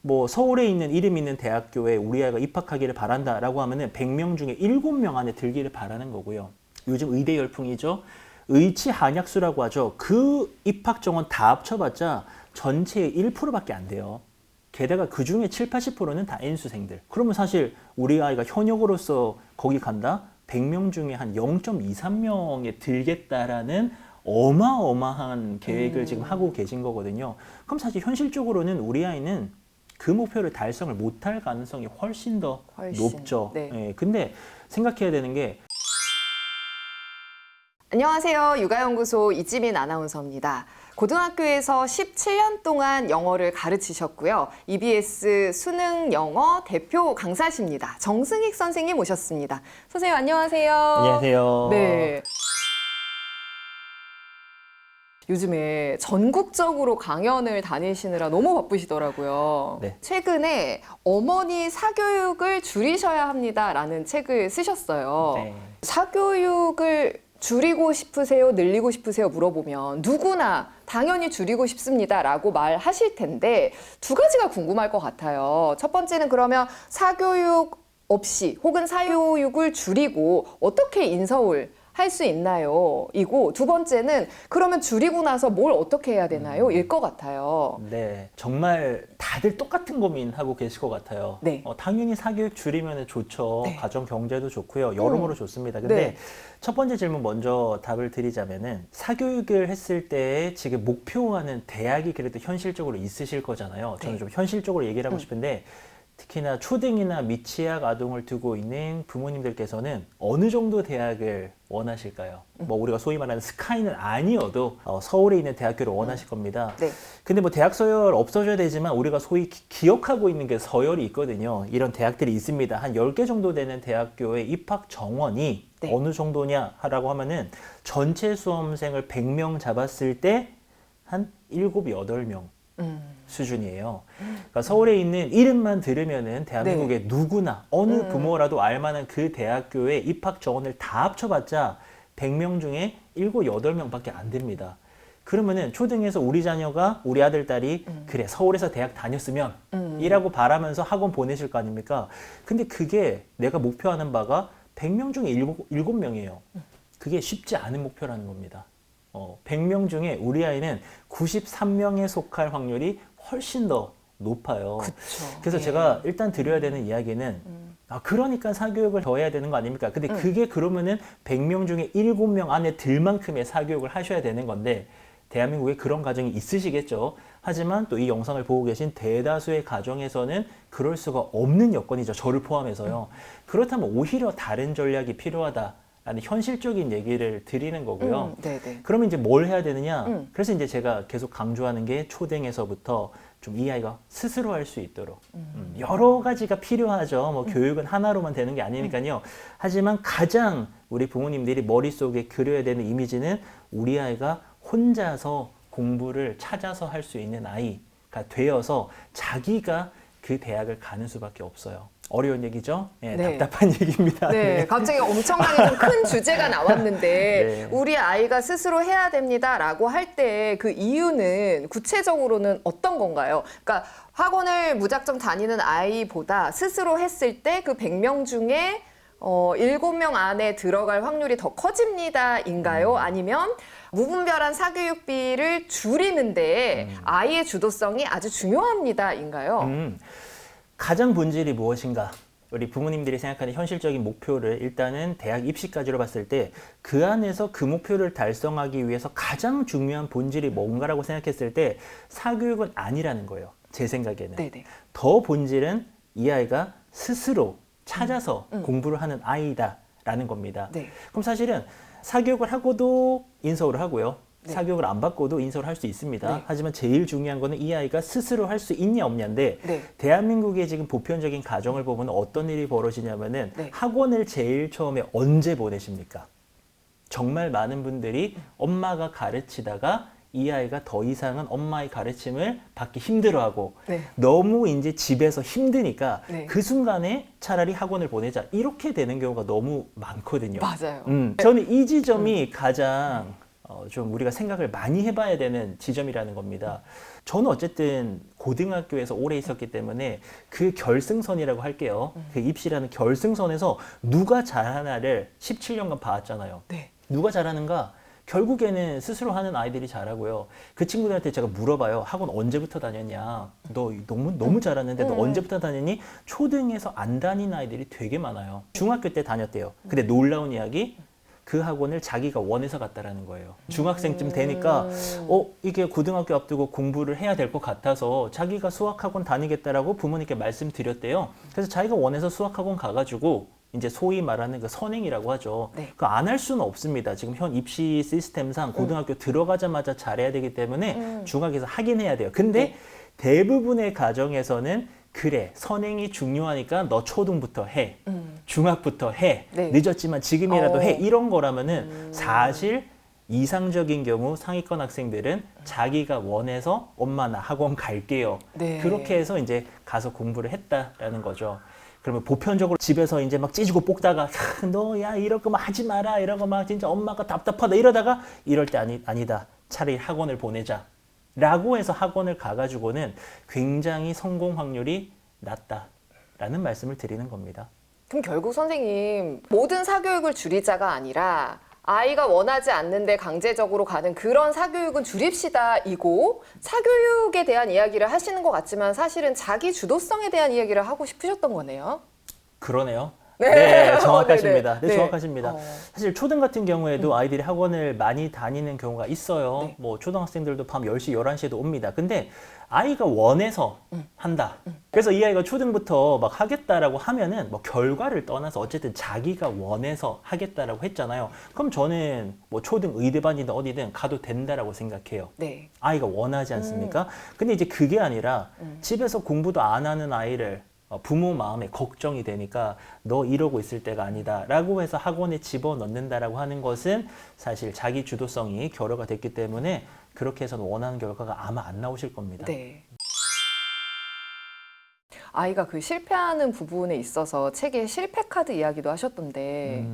뭐 서울에 있는 이름 있는 대학교에 우리 아이가 입학하기를 바란다라고 하면은 100명 중에 7명 안에 들기를 바라는 거고요. 요즘 의대 열풍이죠. 의치 한약수라고 하죠. 그 입학 정원 다 합쳐봤자 전체의 1%밖에 안 돼요. 게다가 그 중에 7, 80%는 다 N수생들. 그러면 사실 우리 아이가 현역으로서 거기 간다? 100명 중에 한 0.23명에 들겠다라는 어마어마한 계획을 지금 하고 계신 거거든요. 그럼 사실 현실적으로는 우리 아이는 그 목표를 달성을 못할 가능성이 훨씬 더 높죠. 네. 예, 근데 생각해야 되는 게 안녕하세요. 육아연구소 이지민 아나운서입니다. 고등학교에서 17년 동안 영어를 가르치셨고요. EBS 수능 영어 대표 강사십니다. 정승익 선생님 모셨습니다. 선생님 안녕하세요. 안녕하세요. 네. 요즘에 전국적으로 강연을 다니시느라 너무 바쁘시더라고요. 네. 최근에 어머니 사교육을 줄이셔야 합니다라는 책을 쓰셨어요. 네. 사교육을 줄이고 싶으세요? 늘리고 싶으세요? 물어보면 누구나 당연히 줄이고 싶습니다라고 말하실 텐데 두 가지가 궁금할 것 같아요. 첫 번째는 그러면 사교육 없이 혹은 사교육을 줄이고 어떻게 인서울 할 수 있나요? 이고 두 번째는 그러면 줄이고 나서 뭘 어떻게 해야 되나요? 일 것 같아요. 네, 정말 다들 똑같은 고민하고 계실 것 같아요. 네. 당연히 사교육 줄이면 좋죠. 네. 가정 경제도 좋고요. 여러모로 좋습니다. 근데 네. 첫 번째 질문 먼저 답을 드리자면은 사교육을 했을 때 지금 목표하는 대학이 그래도 현실적으로 있으실 거잖아요. 저는 네. 좀 현실적으로 얘기를 하고 싶은데 특히나 초등이나 미취학 아동을 두고 있는 부모님들께서는 어느 정도 대학을 원하실까요? 뭐 우리가 소위 말하는 스카이는 아니어도 서울에 있는 대학교를 원하실 겁니다. 네. 근데 뭐 대학 서열 없어져야 되지만 우리가 소위 기억하고 있는 게 서열이 있거든요. 이런 대학들이 있습니다. 한 10개 정도 되는 대학교의 입학 정원이 네. 어느 정도냐 라고 하면은 전체 수험생을 100명 잡았을 때 한 7, 8명 수준이에요. 그러니까 서울에 있는 이름만 들으면은 대한민국의 네. 누구나 어느 부모라도 알만한 그 대학교의 입학 정원을 다 합쳐봤자 100명 중에 7, 8명밖에 안 됩니다. 그러면은 초등에서 우리 자녀가 우리 아들 딸이 그래 서울에서 대학 다녔으면 이라고 바라면서 학원 보내실 거 아닙니까? 근데 그게 내가 목표하는 바가 100명 중에 7명이에요. 그게 쉽지 않은 목표라는 겁니다. 100명 중에 우리 아이는 93명에 속할 확률이 훨씬 더 높아요. 그쵸. 그래서 예. 제가 일단 드려야 되는 이야기는 그러니까 사교육을 더 해야 되는 거 아닙니까? 근데 그게 그러면은 100명 중에 7명 안에 들 만큼의 사교육을 하셔야 되는 건데 대한민국에 그런 가정이 있으시겠죠. 하지만 또 이 영상을 보고 계신 대다수의 가정에서는 그럴 수가 없는 여건이죠. 저를 포함해서요. 그렇다면 오히려 다른 전략이 필요하다. 라는 현실적인 얘기를 드리는 거고요. 네네. 그러면 이제 뭘 해야 되느냐? 그래서 이제 제가 계속 강조하는 게 초등에서부터 좀 이 아이가 스스로 할 수 있도록 여러 가지가 필요하죠. 뭐 교육은 하나로만 되는 게 아니니까요. 하지만 가장 우리 부모님들이 머릿속에 그려야 되는 이미지는 우리 아이가 혼자서 공부를 찾아서 할 수 있는 아이가 되어서 자기가 그 대학을 가는 수밖에 없어요. 어려운 얘기죠? 네, 네. 답답한 얘기입니다. 네, 갑자기 엄청나게 좀 큰 주제가 나왔는데 네. 우리 아이가 스스로 해야 됩니다라고 할 때 그 이유는 구체적으로는 어떤 건가요? 그러니까 학원을 무작정 다니는 아이보다 스스로 했을 때 그 100명 중에 7명 안에 들어갈 확률이 더 커집니다인가요? 아니면 무분별한 사교육비를 줄이는데 아이의 주도성이 아주 중요합니다인가요? 가장 본질이 무엇인가? 우리 부모님들이 생각하는 현실적인 목표를 일단은 대학 입시까지로 봤을 때 그 안에서 그 목표를 달성하기 위해서 가장 중요한 본질이 뭔가라고 생각했을 때 사교육은 아니라는 거예요. 제 생각에는. 네네. 더 본질은 이 아이가 스스로 찾아서 공부를 하는 아이다라는 겁니다. 네. 그럼 사실은 사교육을 하고도 인서울을 하고요. 네. 사교육을 안 받고도 인서울을 할 수 있습니다. 네. 하지만 제일 중요한 거는 이 아이가 스스로 할 수 있냐 없냐인데 네. 대한민국의 지금 보편적인 가정을 보면 어떤 일이 벌어지냐면은 네. 학원을 제일 처음에 언제 보내십니까? 정말 많은 분들이 엄마가 가르치다가 이 아이가 더 이상은 엄마의 가르침을 받기 힘들어하고 네. 너무 이제 집에서 힘드니까 네. 그 순간에 차라리 학원을 보내자 이렇게 되는 경우가 너무 많거든요. 맞아요. 저는 이 지점이 가장 좀 우리가 생각을 많이 해봐야 되는 지점이라는 겁니다. 저는 어쨌든 고등학교에서 오래 있었기 때문에 그 결승선이라고 할게요. 그 입시라는 결승선에서 누가 잘하나를 17년간 봐왔잖아요. 네. 누가 잘하는가? 결국에는 스스로 하는 아이들이 잘하고요. 그 친구들한테 제가 물어봐요. 학원 언제부터 다녔냐? 너 너무 잘하는데 너 언제부터 다녔니? 초등에서 안 다닌 아이들이 되게 많아요. 중학교 때 다녔대요. 근데 놀라운 이야기, 그 학원을 자기가 원해서 갔다라는 거예요. 중학생쯤 되니까 이게 고등학교 앞두고 공부를 해야 될 것 같아서 자기가 수학학원 다니겠다라고 부모님께 말씀드렸대요. 그래서 자기가 원해서 수학학원 가가지고 이제 소위 말하는 그 선행이라고 하죠. 네. 그 안 할 수는 없습니다. 지금 현 입시 시스템상 고등학교 들어가자마자 잘해야 되기 때문에 중학에서 하긴 해야 돼요. 근데 네. 대부분의 가정에서는 그래, 선행이 중요하니까 너 초등부터 해. 중학부터 해. 네. 늦었지만 지금이라도 해. 어. 이런 거라면은 사실 이상적인 경우 상위권 학생들은 자기가 원해서 엄마 나 학원 갈게요. 네. 그렇게 해서 이제 가서 공부를 했다라는 거죠. 그러면 보편적으로 집에서 이제 막 찌지고 볶다가 너 야 이럴 거만 하지 마라 이런 거 막 진짜 엄마가 답답하다 이러다가 이럴 때 아니다. 차라리 학원을 보내자. 라고 해서 학원을 가가지고는 굉장히 성공 확률이 낮다라는 말씀을 드리는 겁니다. 그럼 결국 선생님, 모든 사교육을 줄이자가 아니라 아이가 원하지 않는데 강제적으로 가는 그런 사교육은 줄입시다 이고, 사교육에 대한 이야기를 하시는 것 같지만 사실은 자기 주도성에 대한 이야기를 하고 싶으셨던 거네요. 그러네요. 네. 네, 정확하십니다. 네네. 네, 정확하십니다. 네. 사실 초등 같은 경우에도 아이들이 학원을 많이 다니는 경우가 있어요. 네. 뭐 초등학생들도 밤 10시, 11시에도 옵니다. 근데 아이가 원해서 한다. 그래서 이 아이가 초등부터 막 하겠다라고 하면은 뭐 결과를 떠나서 어쨌든 자기가 원해서 하겠다라고 했잖아요. 그럼 저는 뭐 초등 의대반이든 어디든 가도 된다라고 생각해요. 네. 아이가 원하지 않습니까? 근데 이제 그게 아니라 집에서 공부도 안 하는 아이를 부모 마음에 걱정이 되니까 너 이러고 있을 때가 아니다 라고 해서 학원에 집어넣는다라고 하는 것은 사실 자기 주도성이 결여가 됐기 때문에 그렇게 해서는 원하는 결과가 아마 안 나오실 겁니다. 네. 아이가 그 실패하는 부분에 있어서 책에 실패 카드 이야기도 하셨던데.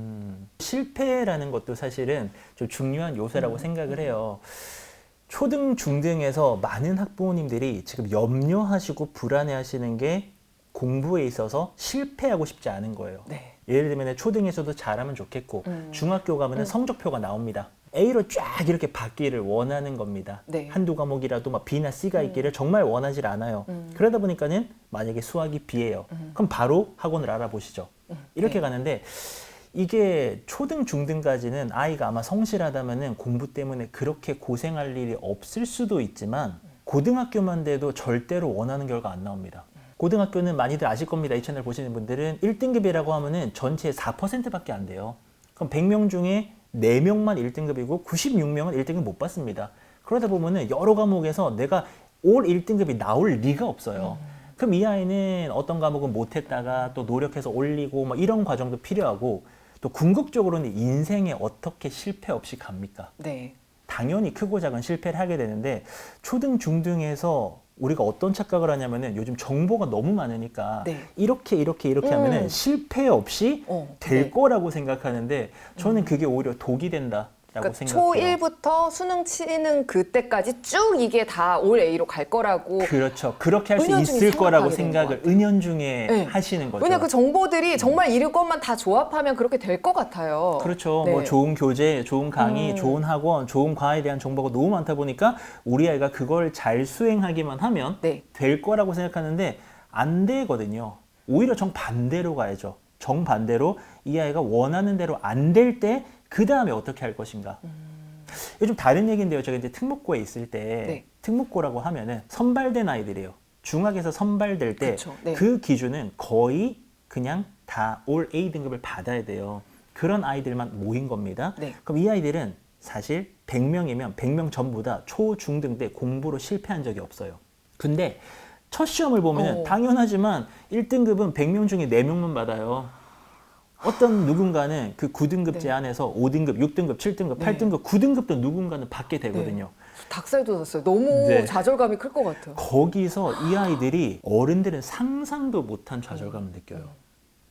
실패라는 것도 사실은 좀 중요한 요소라고 생각을 해요. 초등, 중등에서 많은 학부모님들이 지금 염려하시고 불안해하시는 게 공부에 있어서 실패하고 싶지 않은 거예요. 네. 예를 들면 초등에서도 잘하면 좋겠고 중학교 가면 성적표가 나옵니다. A로 쫙 이렇게 받기를 원하는 겁니다. 네. 한두 과목이라도 막 B나 C가 있기를 정말 원하지 않아요. 그러다 보니까는 만약에 수학이 B예요. 그럼 바로 학원을 알아보시죠. 이렇게 네. 가는데 이게 초등, 중등까지는 아이가 아마 성실하다면은 공부 때문에 그렇게 고생할 일이 없을 수도 있지만 고등학교만 돼도 절대로 원하는 결과 안 나옵니다. 고등학교는 많이들 아실 겁니다. 이 채널 보시는 분들은 1등급이라고 하면은 전체의 4%밖에 안 돼요. 그럼 100명 중에 4명만 1등급이고 96명은 1등급 못 받습니다. 그러다 보면은 여러 과목에서 내가 올 1등급이 나올 리가 없어요. 그럼 이 아이는 어떤 과목은 못했다가 또 노력해서 올리고 뭐 이런 과정도 필요하고 또 궁극적으로는 인생에 어떻게 실패 없이 갑니까? 네. 당연히 크고 작은 실패를 하게 되는데 초등, 중등에서 우리가 어떤 착각을 하냐면은 요즘 정보가 너무 많으니까 네. 이렇게 하면은 실패 없이 될 네. 거라고 생각하는데 저는 그게 오히려 독이 된다라고 그러니까 생각해요. 초1부터 수능 치는 그때까지 쭉 이게 다 올 A로 갈 거라고. 그렇죠. 그렇게 할 수 은연중에 있을 거라고 생각하게 되는 것 생각을 같아요. 은연중에 네. 하시는 거죠. 왜냐 그 정보들이 정말 이것만 다 조합하면 그렇게 될 것 같아요. 그렇죠. 네. 뭐 좋은 교재, 좋은 강의, 좋은 학원, 좋은 과에 대한 정보가 너무 많다 보니까 우리 아이가 그걸 잘 수행하기만 하면 네. 될 거라고 생각하는데 안 되거든요. 오히려 정반대로 가야죠. 정반대로 이 아이가 원하는 대로 안 될 때 그 다음에 어떻게 할 것인가. 요즘 다른 얘기인데요. 제가 이제 특목고에 있을 때 네. 특목고라고 하면은 선발된 아이들이에요. 중학에서 선발될 때 그쵸. 네. 그 기준은 거의 그냥 다 올 A 등급을 받아야 돼요. 그런 아이들만 모인 겁니다. 네. 그럼 이 아이들은 사실 100명이면 100명 전부 다 초, 중등 때 공부로 실패한 적이 없어요. 근데 첫 시험을 보면 당연하지만 1등급은 100명 중에 4명만 받아요. 어떤 누군가는 그 9등급제 네. 안에서 5등급, 6등급, 7등급, 네. 8등급, 9등급도 누군가는 받게 되거든요. 닭살도 돋았어요. 너무 네. 좌절감이 클 것 같아요. 거기서 이 아이들이 어른들은 상상도 못한 좌절감을 느껴요.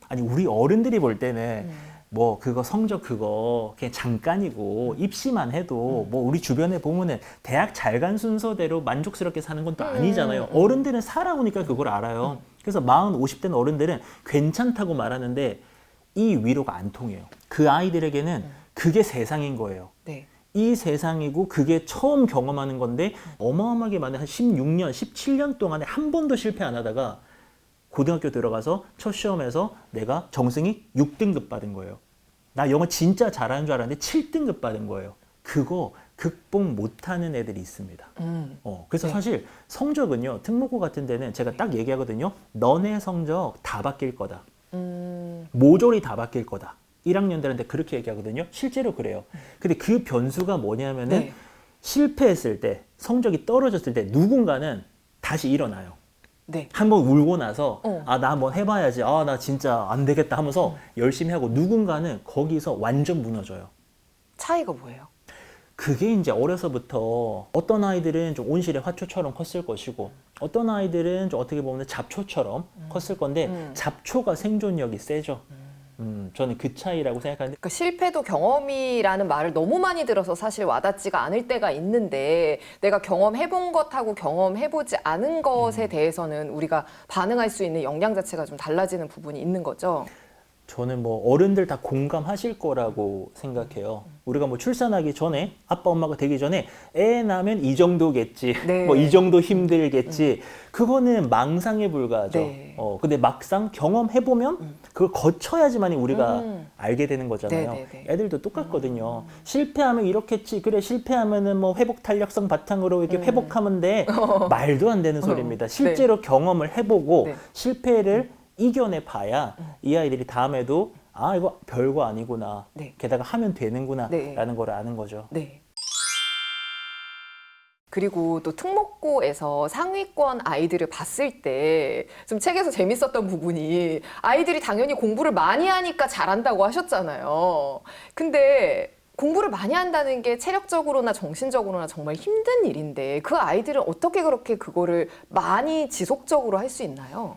아니 우리 어른들이 볼 때는 뭐 그거 성적 그거 그냥 잠깐이고 입시만 해도 뭐 우리 주변에 보면은 대학 잘 간 순서대로 만족스럽게 사는 건 또 아니잖아요. 어른들은 살아오니까 그걸 알아요. 그래서 40, 50대는 어른들은 괜찮다고 말하는데 이 위로가 안 통해요. 그 아이들에게는 그게 세상인 거예요. 네. 이 세상이고 그게 처음 경험하는 건데 어마어마하게 많은 한 16년, 17년 동안에 한 번도 실패 안 하다가 고등학교 들어가서 첫 시험에서 내가 정승이 6등급 받은 거예요. 나 영어 진짜 잘하는 줄 알았는데 7등급 받은 거예요. 그거 극복 못하는 애들이 있습니다. 그래서 네. 사실 성적은요, 특목고 같은 데는 제가 딱 얘기하거든요. 너네 성적 다 바뀔 거다. 모조리 다 바뀔 거다. 1학년들한테 그렇게 얘기하거든요. 실제로 그래요. 근데 그 변수가 뭐냐면은 네. 실패했을 때, 성적이 떨어졌을 때 누군가는 다시 일어나요. 네. 한번 울고 나서 어. 나 한번 해봐야지. 나 진짜 안 되겠다 하면서 열심히 하고 누군가는 거기서 완전 무너져요. 차이가 뭐예요? 그게 이제 어려서부터 어떤 아이들은 좀 온실의 화초처럼 컸을 것이고 어떤 아이들은 좀 어떻게 보면 잡초처럼 컸을 건데 잡초가 생존력이 세죠. 저는 그 차이라고 생각하는데 그러니까 실패도 경험이라는 말을 너무 많이 들어서 사실 와닿지가 않을 때가 있는데 내가 경험해본 것하고 경험해보지 않은 것에 대해서는 우리가 반응할 수 있는 역량 자체가 좀 달라지는 부분이 있는 거죠. 저는 뭐 어른들 다 공감하실 거라고 생각해요. 우리가 뭐 출산하기 전에 아빠 엄마가 되기 전에 애 낳으면 이 정도겠지. 네. 뭐 이 정도 힘들겠지. 그거는 망상에 불과하죠. 네. 근데 막상 경험해 보면 그걸 거쳐야지만 우리가 알게 되는 거잖아요. 네, 네, 네. 애들도 똑같거든요. 실패하면 이렇겠지. 그래 실패하면은 뭐 회복 탄력성 바탕으로 이렇게 회복하면 돼. 말도 안 되는 소리입니다. 실제로 경험을 해보고 네. 실패를 이겨내 봐야 이 아이들이 다음에도 이거 별거 아니구나. 네. 게다가 하면 되는구나. 네. 라는 걸 아는 거죠. 네. 그리고 또 특목고에서 상위권 아이들을 봤을 때 좀 책에서 재밌었던 부분이 아이들이 당연히 공부를 많이 하니까 잘한다고 하셨잖아요. 근데 공부를 많이 한다는 게 체력적으로나 정신적으로나 정말 힘든 일인데 그 아이들은 어떻게 그렇게 그거를 많이 지속적으로 할 수 있나요?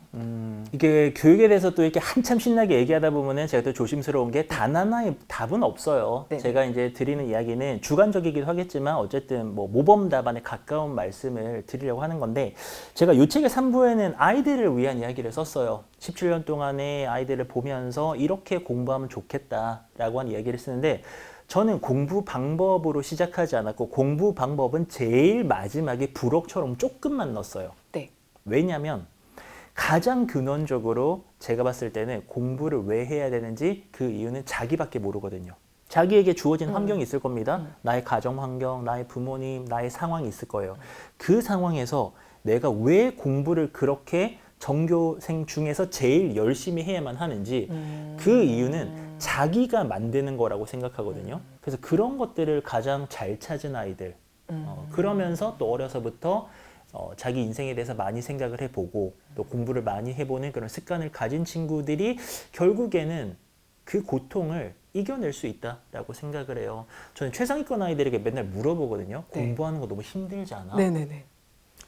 이게 교육에 대해서 또 이렇게 한참 신나게 얘기하다 보면은 제가 또 조심스러운 게 단 하나의 답은 없어요. 네. 제가 이제 드리는 이야기는 주관적이기도 하겠지만 어쨌든 뭐 모범 답안에 가까운 말씀을 드리려고 하는 건데 제가 이 책의 3부에는 아이들을 위한 이야기를 썼어요. 17년 동안에 아이들을 보면서 이렇게 공부하면 좋겠다라고 하는 이야기를 쓰는데 저는 공부 방법으로 시작하지 않았고 공부 방법은 제일 마지막에 부록처럼 조금만 넣었어요. 네. 왜냐하면 가장 근원적으로 제가 봤을 때는 공부를 왜 해야 되는지 그 이유는 자기밖에 모르거든요. 자기에게 주어진 환경이 있을 겁니다. 나의 가정 환경, 나의 부모님, 나의 상황이 있을 거예요. 그 상황에서 내가 왜 공부를 그렇게 전교생 중에서 제일 열심히 해야만 하는지 그 이유는 자기가 만드는 거라고 생각하거든요. 그래서 그런 것들을 가장 잘 찾은 아이들 그러면서 또 어려서부터 자기 인생에 대해서 많이 생각을 해보고 또 공부를 많이 해보는 그런 습관을 가진 친구들이 결국에는 그 고통을 이겨낼 수 있다라고 생각을 해요. 저는 최상위권 아이들에게 맨날 물어보거든요. 네. 공부하는 거 너무 힘들지 않아? 네네네.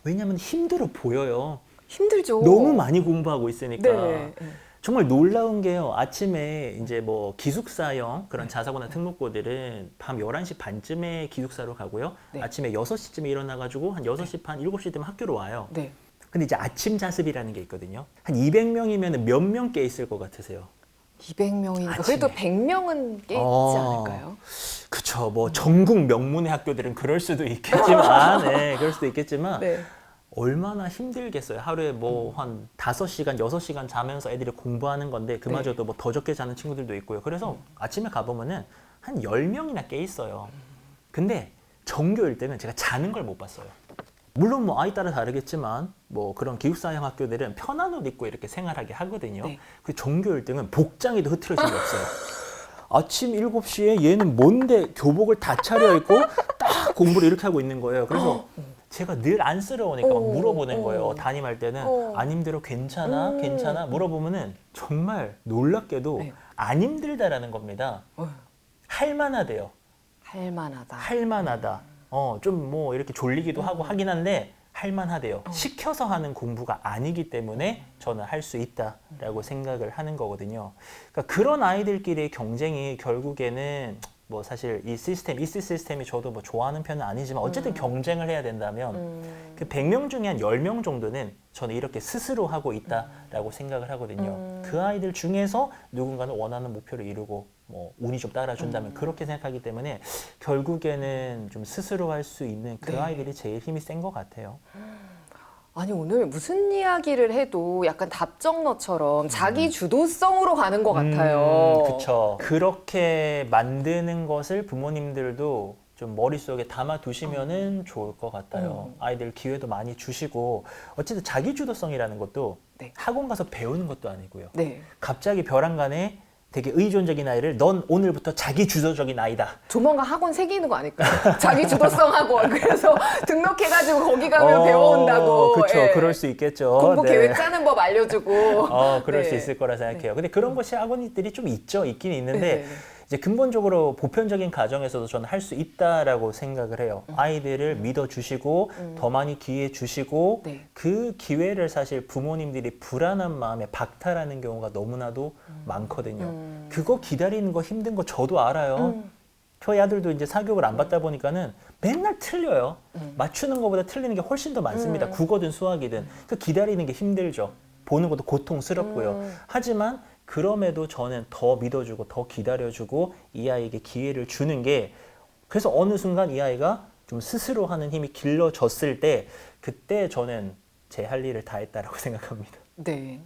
왜냐하면 힘들어 보여요. 힘들죠. 너무 많이 공부하고 있으니까. 네. 정말 놀라운 게요. 아침에 이제 뭐 기숙사형 그런 자사고나 특목고들은 밤 11시 반쯤에 기숙사로 가고요. 네. 아침에 6시쯤에 일어나가지고 한 6시 반, 7시 되면 학교로 와요. 네. 근데 이제 아침 자습이라는 게 있거든요. 한 200명이면 몇 명 깨 있을 것 같으세요? 200명이니까 아침에. 그래도 100명은 깨 있지 않을까요? 그쵸. 뭐 전국 명문의 학교들은 그럴 수도 있겠지만, 네, 그럴 수도 있겠지만, 네. 얼마나 힘들겠어요. 하루에 뭐 한 5시간, 6시간 자면서 애들이 공부하는 건데 그마저도 뭐 더 적게 자는 친구들도 있고요. 그래서 아침에 가보면은 한 10명이나 깨 있어요. 근데 전교일 때는 제가 자는 걸 못 봤어요. 물론 뭐 아이 따라 다르겠지만 뭐 그런 기숙사형 학교들은 편한 옷 입고 이렇게 생활하게 하거든요. 네. 그 전교일 때는 복장에도 흐트러짐이 없어요. 아침 7시에 얘는 뭔데 교복을 다 차려입고 딱 공부를 이렇게 하고 있는 거예요. 그래서 제가 늘 안쓰러우니까 막 물어보는 거예요. 담임할 때는 안 힘들어? 괜찮아? 괜찮아? 물어보면은 정말 놀랍게도 네. 안 힘들다라는 겁니다. 할만하대요. 할만하다. 할만하다. 좀 뭐 이렇게 졸리기도 하고 하긴 한데 할만하대요. 시켜서 하는 공부가 아니기 때문에 저는 할 수 있다라고 생각을 하는 거거든요. 그러니까 그런 아이들끼리의 경쟁이 결국에는 뭐 사실 이 시스템, 이스 시스템이 저도 뭐 좋아하는 편은 아니지만 어쨌든 경쟁을 해야 된다면 그 100명 중에 한 10명 정도는 저는 이렇게 스스로 하고 있다라고 생각을 하거든요. 그 아이들 중에서 누군가는 원하는 목표를 이루고 뭐 운이 좀 따라준다면 그렇게 생각하기 때문에 결국에는 좀 스스로 할 수 있는 그 네. 아이들이 제일 힘이 센 것 같아요. 아니 오늘 무슨 이야기를 해도 약간 답정너처럼 자기 주도성으로 가는 것 같아요. 그렇죠. 그렇게 만드는 것을 부모님들도 좀 머릿속에 담아 두시면은 좋을 것 같아요. 아이들 기회도 많이 주시고 어쨌든 자기 주도성이라는 것도 네. 학원 가서 배우는 것도 아니고요. 네. 갑자기 벼랑간에 되게 의존적인 아이를 넌 오늘부터 자기 주도적인 아이다. 조만간 학원 새기는 거 아닐까요? 자기 주도성 학원. 그래서 등록해가지고 거기 가면 배워온다고. 그렇죠. 예. 그럴 수 있겠죠. 공부 네. 계획 짜는 법 알려주고. 그럴 네. 수 있을 거라 생각해요. 근데 그런 것이 학원들이 좀 있긴 있는데 네. 이제 근본적으로 보편적인 가정에서도 저는 할 수 있다라고 생각을 해요. 아이들을 믿어주시고 더 많이 기회 주시고 네. 그 기회를 사실 부모님들이 불안한 마음에 박탈하는 경우가 너무나도 많거든요. 그거 기다리는 거 힘든 거 저도 알아요. 저희 아들도 이제 사교육을 안 받다 보니까는 맨날 틀려요. 맞추는 것보다 틀리는 게 훨씬 더 많습니다. 국어든 수학이든. 그 기다리는 게 힘들죠. 보는 것도 고통스럽고요. 하지만 그럼에도 저는 더 믿어주고 더 기다려주고 이 아이에게 기회를 주는 게 그래서 어느 순간 이 아이가 좀 스스로 하는 힘이 길러졌을 때 그때 저는 제 할 일을 다 했다라고 생각합니다. 네.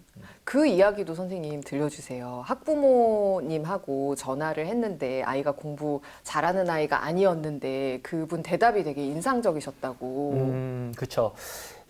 그 이야기도 선생님 들려주세요. 학부모님하고 전화를 했는데 아이가 공부 잘하는 아이가 아니었는데 그분 대답이 되게 인상적이셨다고. 그렇죠.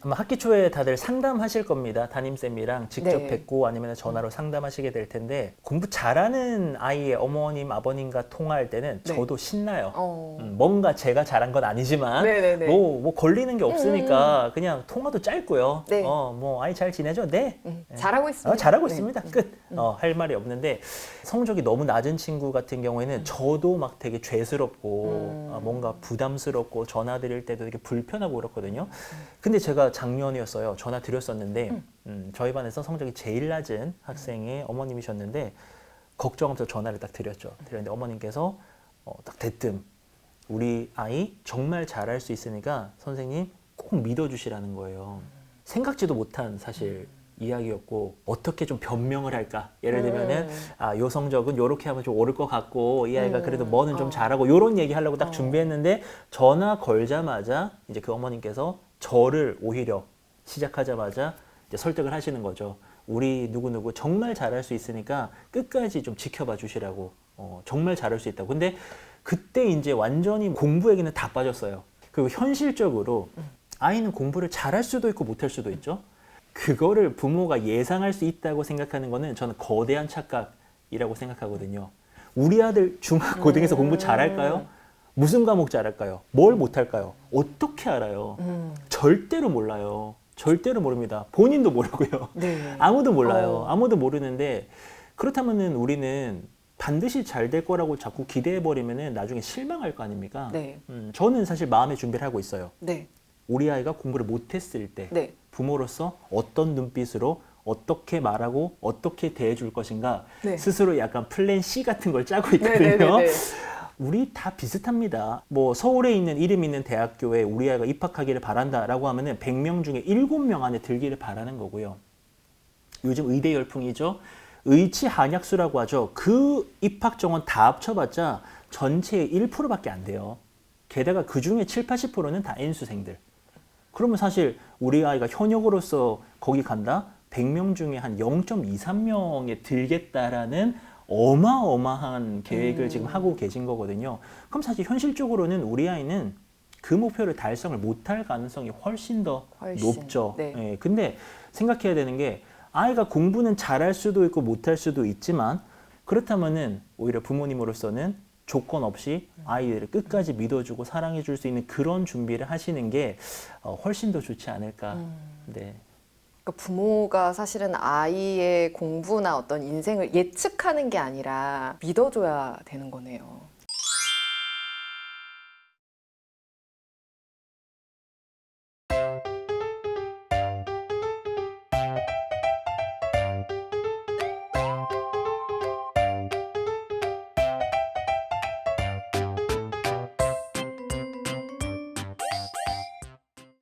아마 학기 초에 다들 상담하실 겁니다. 담임쌤이랑 직접 네. 뵙고 아니면 전화로 상담하시게 될 텐데 공부 잘하는 아이의 어머님, 아버님과 통화할 때는 네. 저도 신나요. 어. 뭔가 제가 잘한 건 아니지만 네네네. 뭐 걸리는 게 없으니까 그냥 통화도 짧고요. 네. 뭐 아이 잘 지내죠? 네. 잘하고 있습니다. 잘하고 네. 있습니다. 끝. 할 말이 없는데 성적이 너무 낮은 친구 같은 경우에는 저도 막 되게 죄스럽고 뭔가 부담스럽고 전화 드릴 때도 되게 불편하고 그렇거든요. 근데 제가 작년이었어요. 전화 드렸었는데 저희 반에서 성적이 제일 낮은 학생의 어머님이셨는데 걱정하면서 전화를 딱 드렸죠. 드렸는데 어머님께서 딱 대뜸 우리 아이 정말 잘할 수 있으니까 선생님 꼭 믿어주시라는 거예요. 생각지도 못한 사실 이야기였고 어떻게 좀 변명을 할까? 예를 들면은 요 성적은 요렇게 하면 좀 오를 것 같고 이 아이가 그래도 뭐는 좀 잘하고 요런 얘기 하려고 딱 준비했는데 전화 걸자마자 이제 그 어머님께서 저를 오히려 시작하자마자 이제 설득을 하시는 거죠. 우리 누구누구 정말 잘할 수 있으니까 끝까지 좀 지켜봐 주시라고. 정말 잘할 수 있다고. 근데 그때 이제 완전히 공부에게는 다 빠졌어요. 그리고 현실적으로 아이는 공부를 잘할 수도 있고 못할 수도 있죠. 그거를 부모가 예상할 수 있다고 생각하는 거는 저는 거대한 착각이라고 생각하거든요. 우리 아들 중학 고등에서 공부 잘할까요? 무슨 과목 잘할까요? 뭘 못할까요? 어떻게 알아요? 절대로 몰라요. 절대로 모릅니다. 본인도 모르고요. 네. 아무도 몰라요. 아무도 모르는데 그렇다면은 우리는 반드시 잘 될 거라고 자꾸 기대해버리면은 나중에 실망할 거 아닙니까? 네. 저는 사실 마음의 준비를 하고 있어요. 네. 우리 아이가 공부를 못했을 때 네. 부모로서 어떤 눈빛으로 어떻게 말하고 어떻게 대해줄 것인가 네. 스스로 약간 플랜 C 같은 걸 짜고 있거든요. 네네네네. 우리 다 비슷합니다. 뭐 서울에 있는 이름 있는 대학교에 우리 아이가 입학하기를 바란다라고 하면은 100명 중에 7명 안에 들기를 바라는 거고요. 요즘 의대 열풍이죠. 의치 한약수라고 하죠. 그 입학 정원 다 합쳐봤자 전체의 1%밖에 안 돼요. 게다가 그 중에 7, 80%는 다 N수생들. 그러면 사실 우리 아이가 현역으로서 거기 간다? 100명 중에 한 0.23명에 들겠다라는 어마어마한 계획을 지금 하고 계신 거거든요. 그럼 사실 현실적으로는 우리 아이는 그 목표를 달성을 못할 가능성이 훨씬 더 높죠. 네. 예, 근데 생각해야 되는 게 아이가 공부는 잘할 수도 있고 못할 수도 있지만 그렇다면은 오히려 부모님으로서는 조건 없이 아이들을 끝까지 믿어주고 사랑해줄 수 있는 그런 준비를 하시는 게 훨씬 더 좋지 않을까. 네. 그러니까 부모가 사실은 아이의 공부나 어떤 인생을 예측하는 게 아니라 믿어줘야 되는 거네요.